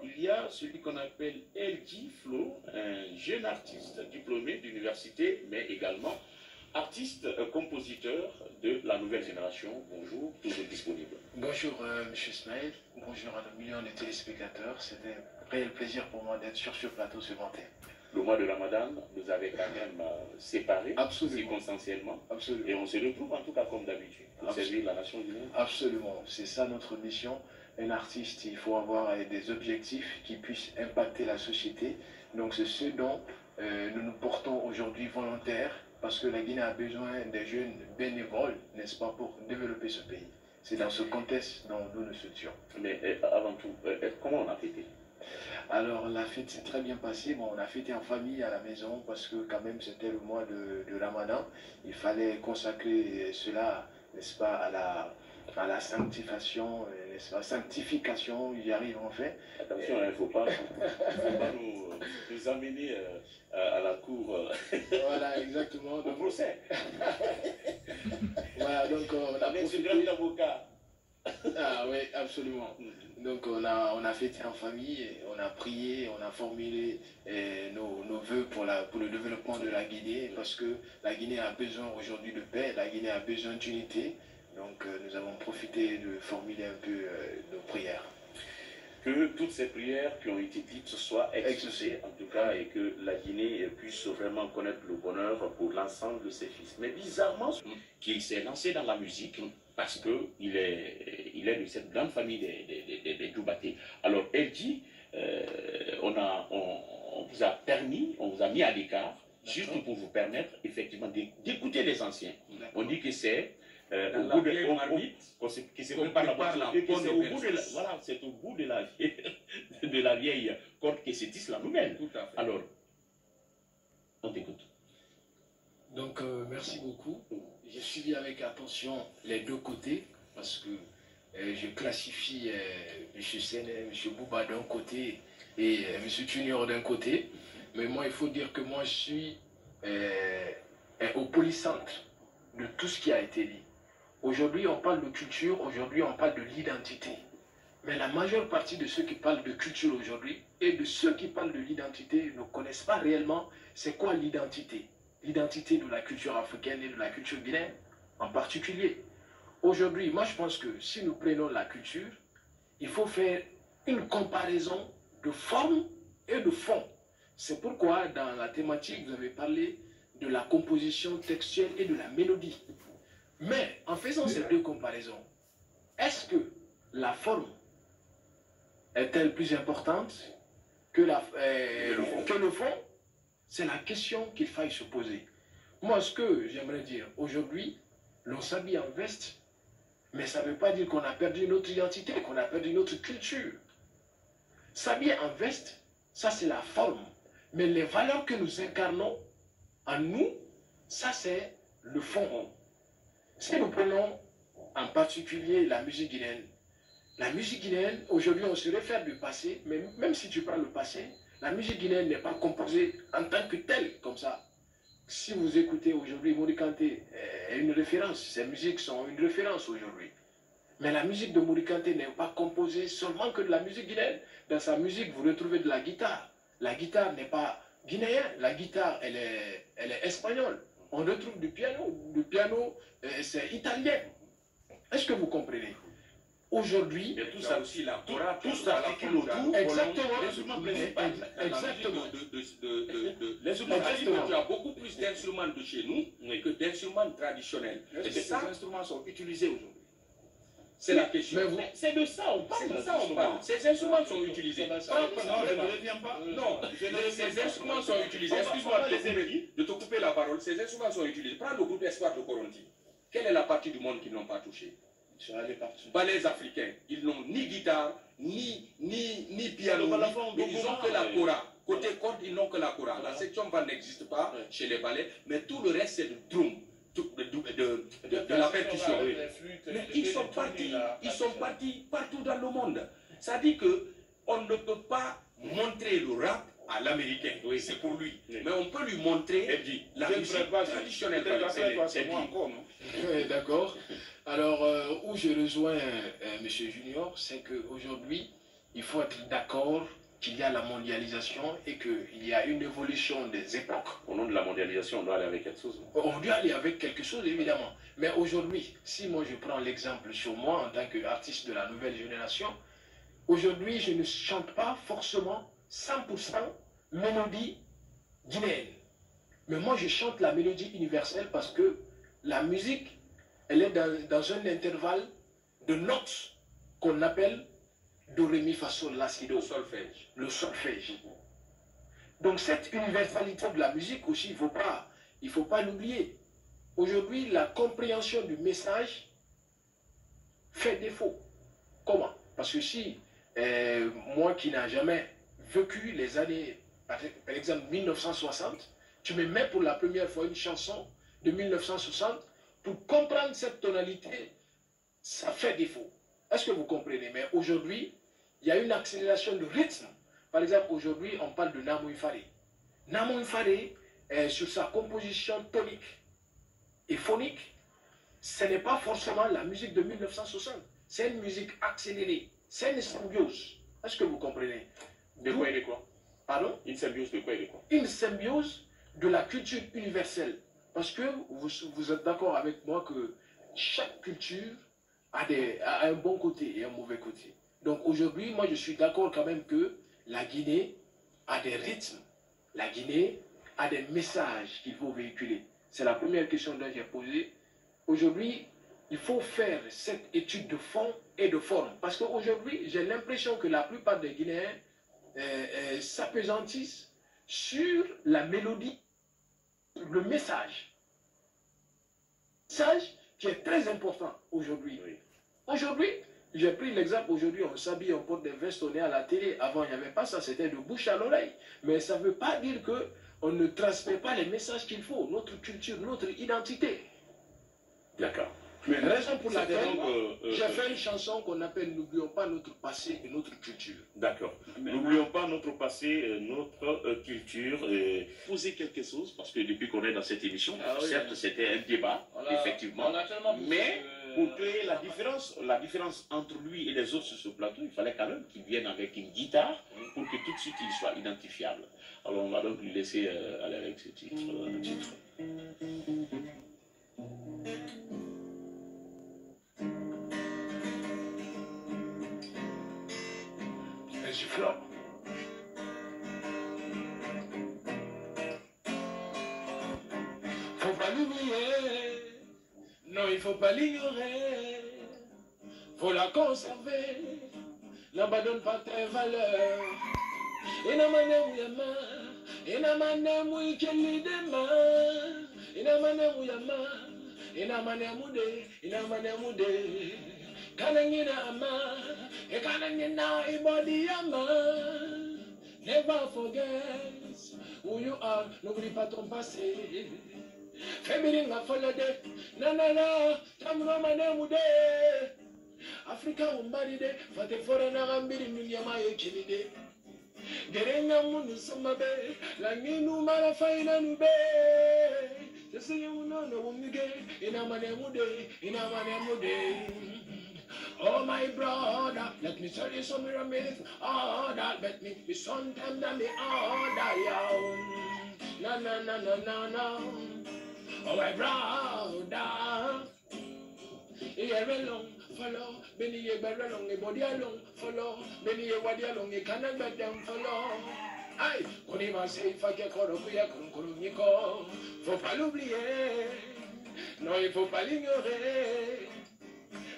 il y a celui qu'on appelle LG Flo, un jeune artiste diplômé d'université, mais également artiste, compositeur de la nouvelle génération. Bonjour, toujours disponible. Bonjour M. Smaïl, bonjour à nos millions de téléspectateurs. C'était un réel plaisir pour moi d'être sur ce plateau ce matin. Le mois de Ramadan nous avait quand même séparés, circonstanciellement. Absolument. Et on se retrouve en tout cas comme d'habitude pour servir la nation guinéenne. Absolument, c'est ça notre mission. Un artiste, il faut avoir des objectifs qui puissent impacter la société. Donc c'est ce dont nous nous portons aujourd'hui volontaires, parce que la Guinée a besoin des jeunes bénévoles, n'est-ce pas, pour développer ce pays. C'est dans ce contexte dont nous nous soucions. Mais avant tout, comment on a fêté? Alors la fête s'est très bien passée. Bon, on a fêté en famille à la maison parce que quand même c'était le mois de Ramadan. Il fallait consacrer cela, n'est-ce pas, à la sanctification, n'est-ce pas, sanctification, j'y arrive en fait. Attention, il ne faut pas nous amener à la cour. Voilà, exactement. Au procès. Voilà, donc on a profité. Avec ce grand avocat. Ah oui, absolument. Donc on a fêté en famille, on a prié, on a formulé nos vœux pour le développement de la Guinée, parce que la Guinée a besoin aujourd'hui de paix, la Guinée a besoin d'unité. Donc nous avons profité de formuler un peu nos prières. Que toutes ces prières qui ont été dites soient exaucées, en tout cas, et que la Guinée puisse vraiment connaître le bonheur pour l'ensemble de ses fils. Mais bizarrement, qu'il s'est lancé dans la musique, parce qu'il est de cette grande famille des Djoubaté. Alors, elle dit, on vous a permis, on vous a mis à l'écart, juste pour vous permettre, effectivement, d'écouter les anciens. On dit que c'est au bout de la vieille corde que se tisse la nouvelle. Tout à fait. Alors, on t'écoute. Donc, merci beaucoup. J'ai suivi avec attention les deux côtés, parce que je classifie M. Sene, M. Bouba d'un côté et M. Junior d'un côté. Mais moi, il faut dire que moi, je suis au polycentre de tout ce qui a été dit. Aujourd'hui, on parle de culture, aujourd'hui, on parle de l'identité. Mais la majeure partie de ceux qui parlent de culture aujourd'hui et de ceux qui parlent de l'identité ne connaissent pas réellement c'est quoi l'identité. L'identité de la culture africaine et de la culture guinéenne en particulier. Aujourd'hui, moi je pense que si nous prenons la culture, il faut faire une comparaison de forme et de fond. C'est pourquoi dans la thématique, vous avez parlé de la composition textuelle et de la mélodie. Mais en faisant ces deux comparaisons, est-ce que la forme est-elle plus importante que le fond? C'est la question qu'il faille se poser. Moi, ce que j'aimerais dire, aujourd'hui, l'on s'habille en veste, mais ça ne veut pas dire qu'on a perdu notre identité, qu'on a perdu notre culture. S'habiller en veste, ça c'est la forme. Mais les valeurs que nous incarnons en nous, ça c'est le fond. Si nous prenons en particulier la musique guinéenne, aujourd'hui on se réfère du passé, mais même si tu prends le passé, la musique guinéenne n'est pas composée en tant que telle, comme ça. Si vous écoutez aujourd'hui Mori Kanté est une référence, ces musiques sont une référence aujourd'hui. Mais la musique de Mori Kanté n'est pas composée seulement que de la musique guinéenne. Dans sa musique, vous retrouvez de la guitare. La guitare n'est pas guinéenne, la guitare, elle est espagnole. On retrouve du piano, c'est italien. Est-ce que vous comprenez? Aujourd'hui, tout ça aussi, la Cora, tout s'articule autour. Exactement. Exactement. Tu as beaucoup plus d'instruments de chez nous que d'instruments traditionnels. Et ces instruments sont utilisés aujourd'hui. C'est la question. C'est de ça on parle. Ces instruments sont utilisés. Non, je ne reviens pas. Non, ces instruments sont utilisés. Excuse-moi de te couper la parole. Ces instruments sont utilisés. Prends le groupe Espoir de Coronti. Quelle est la partie du monde qu'ils n'ont pas touché? Les Africains, ils n'ont ni guitare, ni piano, ils n'ont que la kora. Côté corde, ils n'ont que la kora. La section band n'existe pas chez les ballets, mais tout le reste c'est le drum, de la percussion. Mais ils sont partis partout dans le monde. Ça dit qu'on ne peut pas montrer le rap à l'américain, c'est pour lui. Mais on peut lui montrer la musique traditionnelle. D'accord. Alors, où je rejoins M. Junior, c'est qu'aujourd'hui, il faut être d'accord qu'il y a la mondialisation et qu'il y a une évolution des époques. Au nom de la mondialisation, on doit aller avec quelque chose. On doit aller avec quelque chose, évidemment. Mais aujourd'hui, si moi je prends l'exemple sur moi en tant qu'artiste de la nouvelle génération, aujourd'hui je ne chante pas forcément 100% mélodie guinéenne. Mais moi je chante la mélodie universelle parce que la musique, elle est dans un intervalle de notes qu'on appelle do, ré, mi, fa, sol, la, si, do. Le solfège. Le solfège. Donc cette universalité de la musique aussi, il faut pas l'oublier. Aujourd'hui, la compréhension du message fait défaut. Comment? Parce que si moi qui n'ai jamais vécu les années, par exemple 1960, tu me mets pour la première fois une chanson de 1960, pour comprendre cette tonalité, ça fait défaut. Est-ce que vous comprenez? Mais aujourd'hui, il y a une accélération de rythme. Par exemple, aujourd'hui, on parle de Namo Ifare. Namo Ifare, sur sa composition tonique et phonique, ce n'est pas forcément la musique de 1960. C'est une musique accélérée. C'est une symbiose. Est-ce que vous comprenez? De quoi et de quoi? Pardon? Une symbiose de quoi et de quoi? Une symbiose de la culture universelle. Parce que vous êtes d'accord avec moi que chaque culture a un bon côté et un mauvais côté. Donc aujourd'hui, moi je suis d'accord quand même que la Guinée a des rythmes. La Guinée a des messages qu'il faut véhiculer. C'est la première question que j'ai posée. Aujourd'hui, il faut faire cette étude de fond et de forme. Parce qu'aujourd'hui, j'ai l'impression que la plupart des Guinéens s'appesantissent sur la mélodie, le message. Message qui est très important aujourd'hui. Oui. Aujourd'hui, j'ai pris l'exemple, aujourd'hui on s'habille, on porte des vestes, on est à la télé. Avant, il n'y avait pas ça, c'était de bouche à l'oreille. Mais ça ne veut pas dire qu'on ne transmet pas les messages qu'il faut, notre culture, notre identité. D'accord. Raison pour laquelle j'ai fait une chanson qu'on appelle « N'oublions pas notre passé et notre culture ». D'accord. N'oublions pas notre passé, notre culture. Poser quelque chose, parce que depuis qu'on est dans cette émission, certes c'était un débat, effectivement, mais pour créer la différence entre lui et les autres sur ce plateau, il fallait quand même qu'il vienne avec une guitare pour que tout de suite il soit identifiable. Alors on va donc lui laisser aller avec ce titre. Flop. Faut pas l'oublier, non il faut pas l'ignorer, faut la conserver, n'abandonne pas tes valeurs. Ina manem yama, ina manem wikeli dema, ina manem yama, ina manem ude, ina manem ude. Kanangina ama, kanangina ibody ama. Never forget who you are, n'oublie pas ton passé. Femininga folode, nanana, tamro manemude. Africa umbaride, fate forana gambiri minyama yekilide. Gerenga munu samabe, langinu mara faina nube. Tese yuno no umige, ina manemude, ina manemude. Oh my brother, let me tell you some myth. Oh, that let me be sometime that me order you. No, no, no, no, no, no. Oh my brother, here along, follow. Benny ye better along, a body along, follow. Benny ye body along, a cannon back down, follow. Aïe, qu'on y va, c'est fa que koro kuya kuru niko. Faut pas l'oublier, non il faut pas l'ignorer.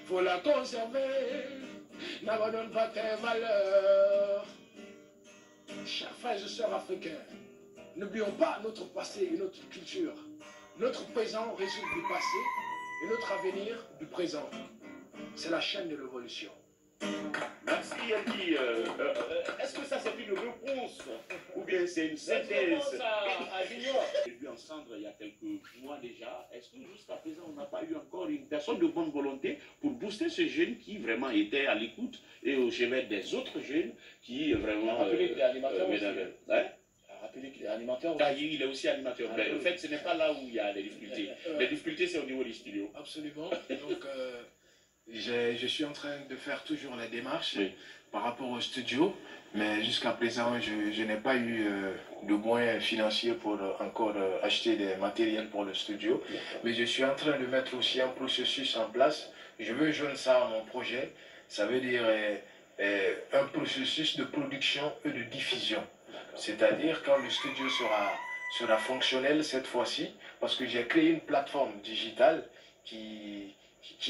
Faut la conserver, n'abandonne pas tes valeurs. Chers frères et sœurs africains, n'oublions pas notre passé et notre culture. Notre présent résulte du passé et notre avenir du présent. C'est la chaîne de l'évolution. Merci Yaki. Est-ce que ça c'est une réponse ou bien c'est une synthèse à Junior. J'ai vu entendre il y a quelques mois déjà. Est-ce que jusqu'à présent on n'a pas eu encore une personne de bonne volonté pour booster ces jeunes qui vraiment étaient à l'écoute et au chevet des autres jeunes qui vraiment... Rappeler qu'il est animateur aussi. Hein? Rappeler qu'il est animateur Car il est aussi animateur. Mais en fait ce n'est pas là où il y a des difficultés. Les difficultés c'est au niveau du studio. Absolument. Donc Je suis en train de faire toujours les démarches par rapport au studio, mais jusqu'à présent, je n'ai pas eu de moyens financiers pour encore acheter des matériels pour le studio. Mais je suis en train de mettre aussi un processus en place. Je veux joindre ça à mon projet. Ça veut dire un processus de production et de diffusion. C'est-à-dire quand le studio sera fonctionnel cette fois-ci, parce que j'ai créé une plateforme digitale qui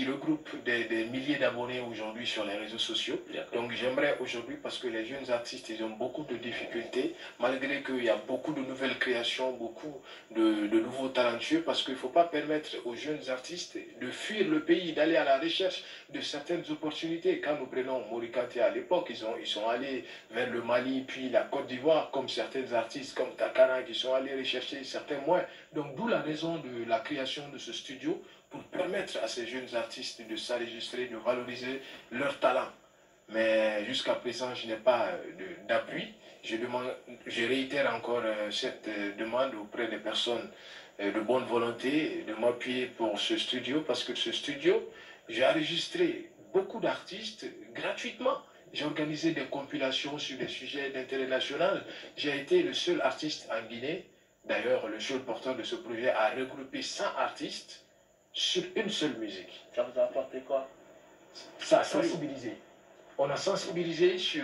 regroupe des milliers d'abonnés aujourd'hui sur les réseaux sociaux. Donc j'aimerais aujourd'hui, parce que les jeunes artistes, ils ont beaucoup de difficultés, malgré qu'il y a beaucoup de nouvelles créations, beaucoup de nouveaux talentueux, parce qu'il ne faut pas permettre aux jeunes artistes de fuir le pays, d'aller à la recherche de certaines opportunités. Quand nous prenons Mori Kanté à l'époque, ils sont allés vers le Mali, puis la Côte d'Ivoire, comme certains artistes comme Takara, qui sont allés rechercher certains moyens. Donc d'où la raison de la création de ce studio, pour permettre à ces jeunes artistes de s'enregistrer, de valoriser leur talent. Mais jusqu'à présent, je n'ai pas d'appui. Je réitère encore cette demande auprès des personnes de bonne volonté de m'appuyer pour ce studio, parce que ce studio, j'ai enregistré beaucoup d'artistes gratuitement. J'ai organisé des compilations sur des sujets d'intérêt national. J'ai été le seul artiste en Guinée, d'ailleurs le seul porteur de ce projet, à regrouper 100 artistes sur une seule musique. Ça vous a apporté quoi? Ça a sensibilisé. On a sensibilisé sur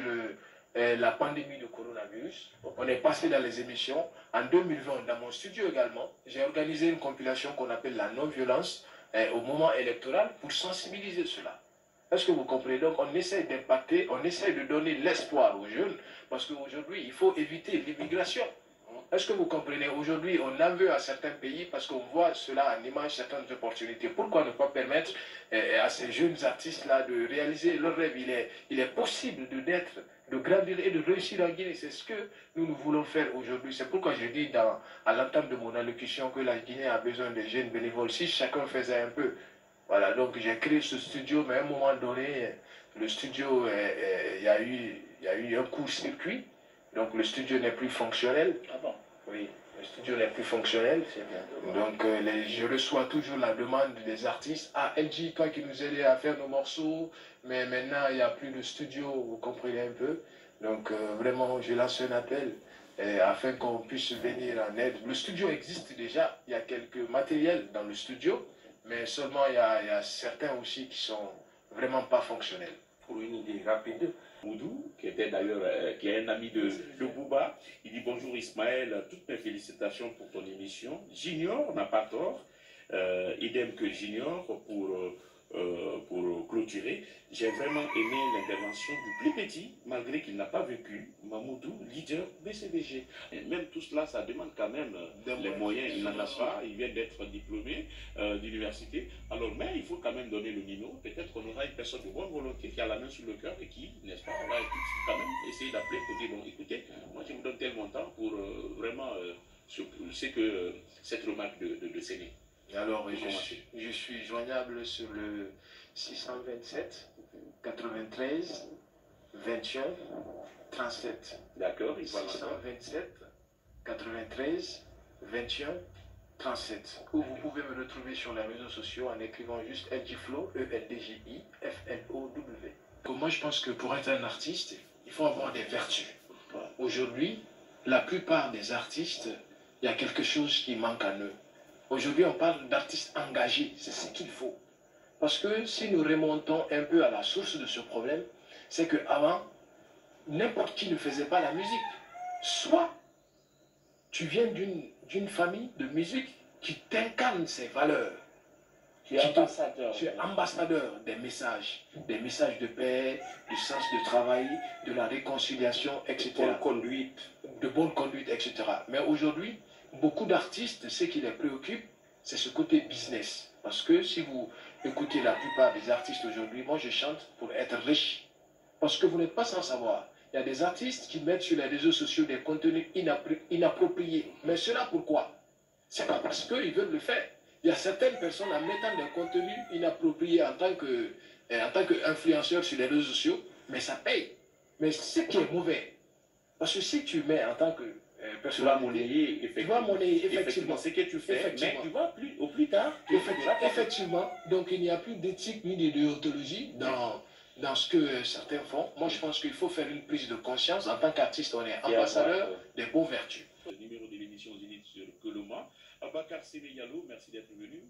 la pandémie de coronavirus. On est passé dans les émissions. En 2020, dans mon studio également, j'ai organisé une compilation qu'on appelle la non-violence au moment électoral pour sensibiliser cela. Est-ce que vous comprenez? Donc on essaie d'impacter, on essaie de donner l'espoir aux jeunes, parce qu'aujourd'hui, il faut éviter l'immigration. Est-ce que vous comprenez? Aujourd'hui, on en veut à certains pays parce qu'on voit cela en image, certaines opportunités. Pourquoi ne pas permettre à ces jeunes artistes-là de réaliser leur rêve? Il est possible de grandir et de réussir en Guinée. C'est ce que nous voulons faire aujourd'hui. C'est pourquoi je dis à l'entame de mon allocution que la Guinée a besoin de jeunes bénévoles. Si chacun faisait un peu. Voilà, donc j'ai créé ce studio, mais à un moment donné, le studio, il y a eu un court-circuit. Donc le studio n'est plus fonctionnel. Ah bon? Oui, le studio n'est plus fonctionnel. Donc je reçois toujours la demande des artistes. Ah, LG, toi qui nous aidais à faire nos morceaux, mais maintenant il n'y a plus de studio, vous comprenez un peu. Donc vraiment, je lance un appel afin qu'on puisse venir en aide. Le studio existe déjà, il y a quelques matériels dans le studio, mais seulement il y a certains aussi qui sont vraiment pas fonctionnels. Pour une idée rapide, Moudou, qui était d'ailleurs qui est un ami de Bouba, il dit bonjour Ismaël, toutes mes félicitations pour ton émission. Junior n'a pas tort, idem que Junior pour clôturer. J'ai vraiment aimé l'intervention du plus petit, malgré qu'il n'a pas vécu, Mamoudou, leader BCBG. Et même tout cela, ça demande quand même les moyens. Il n'en a pas, il vient d'être diplômé d'université. Alors, mais il faut quand même donner le numéro. Peut-être qu'on aura une personne de bonne volonté qui a la main sur le cœur et qui, n'est-ce pas, on va quand même essayer d'appeler pour dire, bon, écoutez, moi je vous donne tel montant pour vraiment, c'est que cette remarque de Séné. Alors, je suis joignable sur le 627 93 21 37. D'accord, 627 93 21 37. Ou vous pouvez me retrouver sur les réseaux sociaux en écrivant juste LGFlow, E-L-D-J-I, F-L-O-W. Moi, je pense que pour être un artiste, il faut avoir des vertus. Aujourd'hui, la plupart des artistes, il y a quelque chose qui manque à eux. Aujourd'hui, on parle d'artistes engagés, c'est ce qu'il faut. Parce que si nous remontons un peu à la source de ce problème, c'est qu'avant, n'importe qui ne faisait pas la musique. Soit tu viens d'une famille de musique qui t'incarne ses valeurs. Tu es ambassadeur. Tu es ambassadeur des messages de paix, du sens du travail, de la réconciliation, etc. De bonne conduite, etc. Mais aujourd'hui, beaucoup d'artistes, ce qui les préoccupe, c'est ce côté business. Parce que si vous écoutez la plupart des artistes aujourd'hui, moi je chante pour être riche. Parce que vous n'êtes pas sans savoir. Il y a des artistes qui mettent sur les réseaux sociaux des contenus inappropriés. Mais cela pourquoi? C'est pas parce qu'ils veulent le faire. Il y a certaines personnes en mettant des contenus inappropriés en tant qu'influenceur sur les réseaux sociaux, mais ça paye. Mais ce qui est mauvais, parce que si tu mets en tant que Tu vas monnayer, effectivement, ce que tu fais, mais tu vas au plus tard. Effectivement, donc il n'y a plus d'éthique ni de déontologie dans ce que certains font. Moi, je pense qu'il faut faire une prise de conscience. En tant qu'artiste, on est ambassadeur des bonnes vertus. Le numéro de l'émission Zénith sur Coloma. Abakar Sénégalou, merci d'être venu.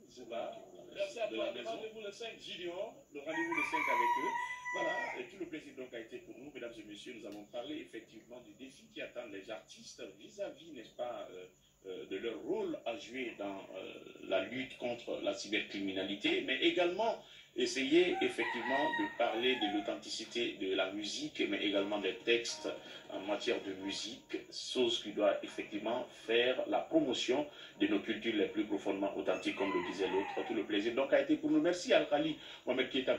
Merci à toi. Rendez-vous le 5 Gideon, le rendez-vous le 5 avec eux. Voilà, et tout le plaisir donc a été pour nous, mesdames et messieurs. Nous avons parlé effectivement du défi qui attend les artistes vis-à-vis, n'est-ce pas, de leur rôle à jouer dans la lutte contre la cybercriminalité, mais également essayer effectivement de parler de l'authenticité de la musique, mais également des textes en matière de musique, chose qui doit effectivement faire la promotion de nos cultures les plus profondément authentiques, comme le disait l'autre. Tout le plaisir donc a été pour nous. Merci Al-Khali Mohamed Keita.